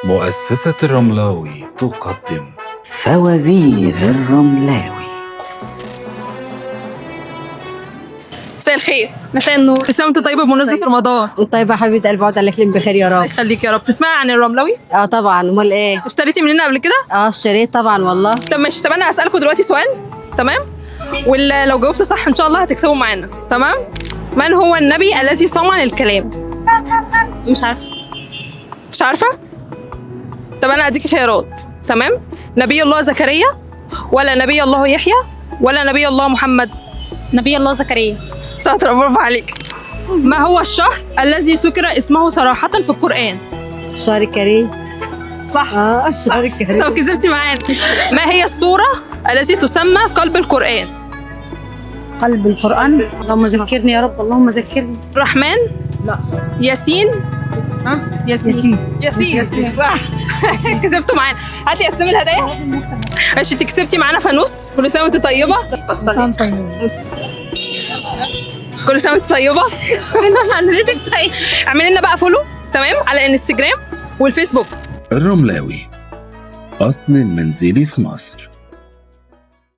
مؤسسة الرملاوي تقدم فوازير الرملاوي. مساء الخير. مساء النور. كل سنه وانت طيبه بمناسبه رمضان. طيبة حبيبة قلبي، عقبال عليك بخير يا رب. يخليك يا رب. تسمعي عن الرملاوي؟ طبعا، امال ايه؟ اشتريتي مننا قبل كده؟ اشتريت طبعا والله. طب ماشي. طب انا هسالكم دلوقتي سؤال، تمام؟ ولو جاوبت صح ان شاء الله هتكسبوا معانا، تمام؟ من هو النبي الذي صام عن الكلام؟ مش عارفه. مش عارفه؟ طب انا هديكي خيارات، تمام؟ نبي الله زكريا، ولا نبي الله يحيى، ولا نبي الله محمد؟ نبي الله زكريا. شاطرة، برافو عليك. ما هو الشهر الذي ذكر اسمه صراحة في القرآن؟ الشهر الكريم. صح. الشهر الكريم. لو كذبتي معانا. ما هي السورة التي تسمى قلب القرآن؟ قلب القرآن. اللهم ذكرني يا رب، اللهم ذكرني. الرحمن؟ لا. ياسين؟ ياسين. ياسين صح. كسبتوا معانا. هاتي اسم الهدايا. ماشي، انت كسبتي معانا فانوس. كل سنة وانت طيبة. كل سنة وانت طيبة. اعملي لنا بقى فولو، تمام، على انستجرام والفيسبوك. الرملاوي، أصل المنزلي في مصر.